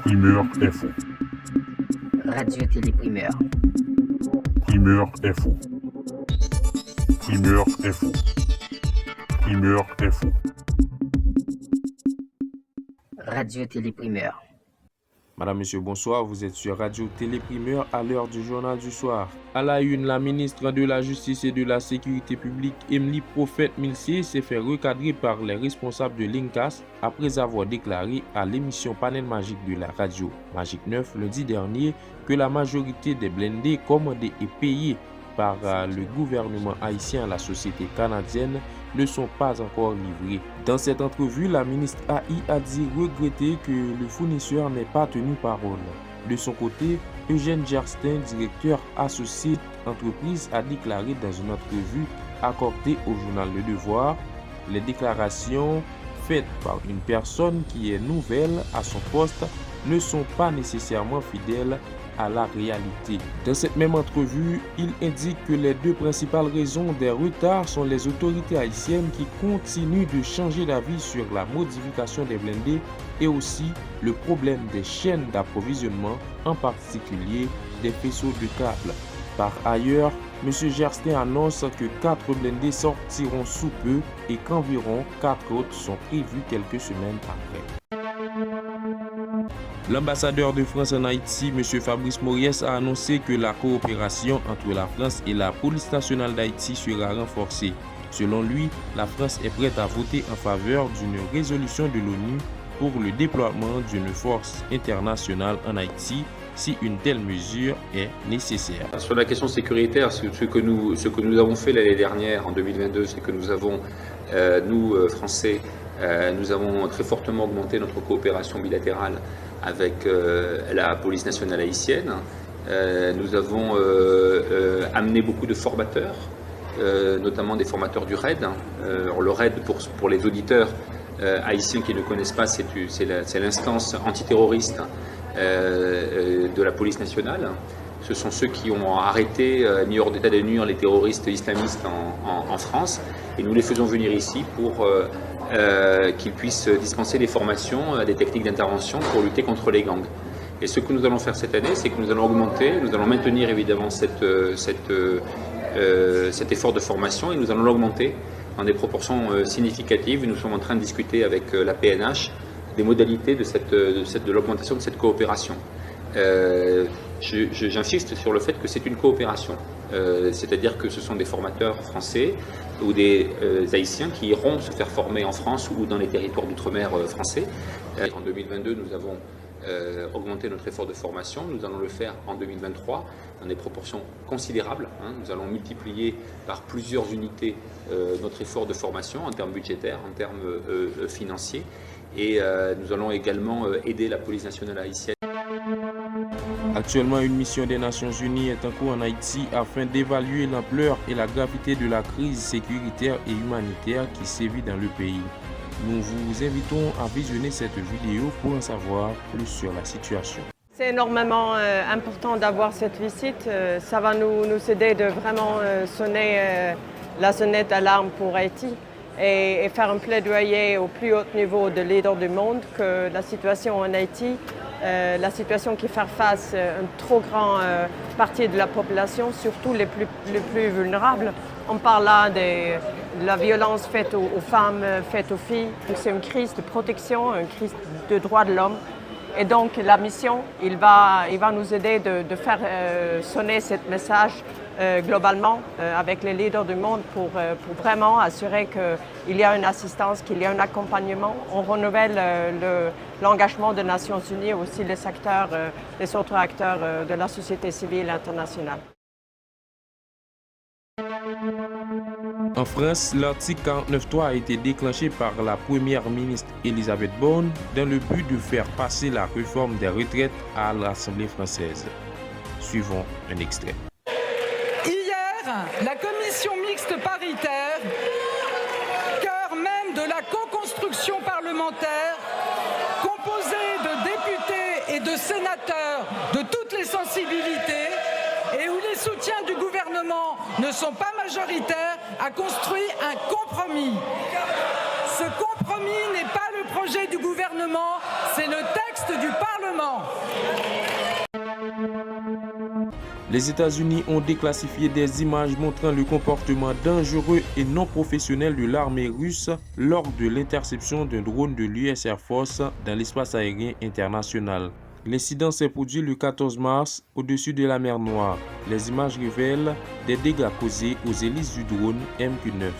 Primeur Info. Radio Télé Primeur. Primeur Info. Primeur Info. Primeur Info. Radio Télé Primeur. Madame, Monsieur, bonsoir. Vous êtes sur Radio Télé Primeur à l'heure du journal du soir. À la une, la ministre de la Justice et de la Sécurité publique, Emily Prophète-Milcier, s'est fait recadrer par les responsables de l'INCAS après avoir déclaré à l'émission Panel Magique de la radio Magique 9 lundi dernier que la majorité des blindés commandés et payés par le gouvernement haïtien à la société canadienne ne sont pas encore livrés. Dans cette entrevue, la ministre AI a dit regretter que le fournisseur n'ait pas tenu parole. De son côté, Eugène Gerstin, directeur associé entreprise, a déclaré dans une entrevue accordée au journal Le Devoir les déclarations faites par une personne qui est nouvelle à son poste ne sont pas nécessairement fidèles à la réalité. Dans cette même entrevue, il indique que les deux principales raisons des retards sont les autorités haïtiennes qui continuent de changer d'avis sur la modification des blindés et aussi le problème des chaînes d'approvisionnement, en particulier des faisceaux de câbles. Par ailleurs, M. Gerstin annonce que 4 blindés sortiront sous peu et qu'environ 4 autres sont prévus quelques semaines après. L'ambassadeur de France en Haïti, M. Fabrice Moriès, a annoncé que la coopération entre la France et la police nationale d'Haïti sera renforcée. Selon lui, la France est prête à voter en faveur d'une résolution de l'ONU pour le déploiement d'une force internationale en Haïti si une telle mesure est nécessaire. Sur la question sécuritaire, ce que nous avons fait l'année dernière, en 2022, c'est que nous avons, nous Français, nous avons très fortement augmenté notre coopération bilatérale avec la police nationale haïtienne. Nous avons amené beaucoup de formateurs, notamment des formateurs du RAID. Alors le RAID, pour les auditeurs haïtiens qui ne connaissent pas, c'est l'instance antiterroriste de la police nationale. Ce sont ceux qui ont arrêté, mis hors d'état de nuire les terroristes islamistes en France. Et nous les faisons venir ici pour qu'ils puissent dispenser des formations à des techniques d'intervention pour lutter contre les gangs. Et ce que nous allons faire cette année, c'est que nous allons maintenir évidemment cet effort de formation et nous allons l'augmenter dans des proportions significatives. Nous sommes en train de discuter avec la PNH des modalités de l'augmentation de cette coopération. J'insiste sur le fait que c'est une coopération, c'est-à-dire que ce sont des formateurs français ou des Haïtiens qui iront se faire former en France ou dans les territoires d'outre-mer français. En 2022, nous avons augmenté notre effort de formation. Nous allons le faire en 2023 dans des proportions considérables. Nous allons multiplier par plusieurs unités notre effort de formation en termes budgétaires, en termes financiers. Et nous allons également aider la police nationale haïtienne. Actuellement, une mission des Nations Unies est en cours en Haïti afin d'évaluer l'ampleur et la gravité de la crise sécuritaire et humanitaire qui sévit dans le pays. Nous vous invitons à visionner cette vidéo pour en savoir plus sur la situation. C'est énormément important d'avoir cette visite. Ça va nous aider de vraiment sonner la sonnette d'alarme pour Haïti et faire un plaidoyer au plus haut niveau de leaders du monde que la situation en Haïti, la situation qui fait face à une trop grande partie de la population, surtout les plus vulnérables. On parle là de la violence faite aux femmes, faite aux filles. C'est une crise de protection, une crise de droits de l'homme. Et donc la mission, il va nous aider de faire sonner ce message globalement avec les leaders du monde pour vraiment assurer qu'il y a une assistance, qu'il y a un accompagnement. On renouvelle l'engagement des Nations Unies et aussi les autres acteurs de la société civile internationale. En France, l'article 49.3 a été déclenché par la première ministre Elisabeth Borne dans le but de faire passer la réforme des retraites à l'Assemblée française. Suivons un extrait. Hier, la commission mixte paritaire, cœur même de la co-construction parlementaire, composée de députés et de sénateurs de toutes les sensibilités, et où les soutiens du gouvernement ne sont pas majoritaires, a construit un compromis. Ce compromis n'est pas le projet du gouvernement, c'est le texte du Parlement. Parlement. Les États-Unis ont déclassifié des images montrant le comportement dangereux et non professionnel de l'armée russe lors de l'interception d'un drone de l'US Air Force dans l'espace aérien international. L'incident s'est produit le 14 mars au-dessus de la mer Noire. Les images révèlent des dégâts causés aux hélices du drone MQ-9.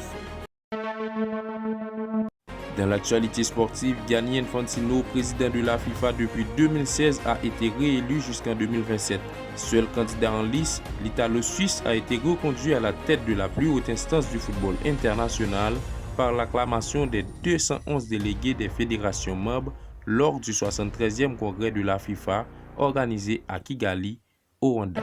Dans l'actualité sportive, Gianni Infantino, président de la FIFA depuis 2016, a été réélu jusqu'en 2027. Seul candidat en lice, l'Italo-Suisse a été reconduit à la tête de la plus haute instance du football international par l'acclamation des 211 délégués des fédérations membres lors du 73e congrès de la FIFA organisé à Kigali, au Rwanda.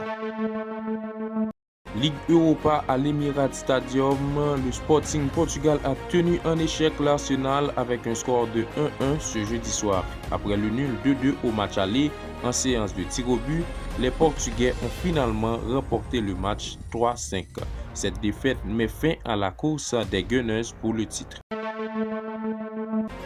Ligue Europa à l'Emirates Stadium, le Sporting Portugal a tenu en échec l'Arsenal avec un score de 1-1 ce jeudi soir. Après le nul 2-2 au match aller en séance de tir au but, les Portugais ont finalement remporté le match 3-5. Cette défaite met fin à la course des Gunners pour le titre.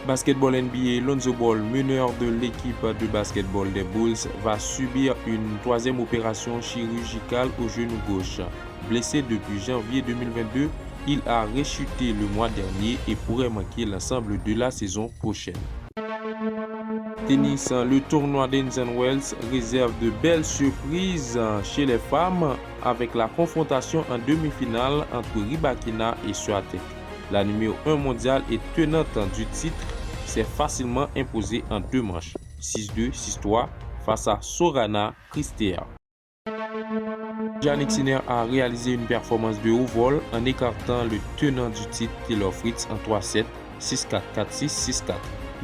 Basketball NBA, Lonzo Ball, meneur de l'équipe de basketball des Bulls, va subir une troisième opération chirurgicale au genou gauche. Blessé depuis janvier 2022, il a rechuté le mois dernier et pourrait manquer l'ensemble de la saison prochaine. Tennis, le tournoi d'Indian Wells réserve de belles surprises chez les femmes avec la confrontation en demi-finale entre Rybakina et Swiatek. La numéro 1 mondiale et tenante du titre s'est facilement imposée en 2 manches, 6-2, 6-3, face à Sorana Cîrstea. Jannik Sinner a réalisé une performance de haut vol en écartant le tenant du titre Taylor Fritz en 3-7, 6-4, 4-6, 6-4.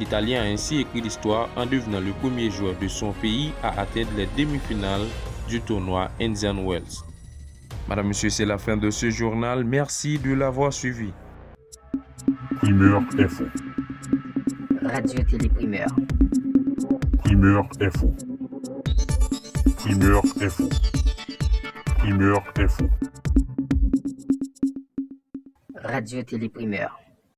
l'Italien a ainsi écrit l'histoire en devenant le premier joueur de son pays à atteindre les demi-finales du tournoi Indian Wells. Madame, Monsieur, c'est la fin de ce journal. Merci de l'avoir suivi. Primeur Info. Radio Télé Primeur. Primeur Info. Primeur Info. Primeur Info. Radio Télé Primeur.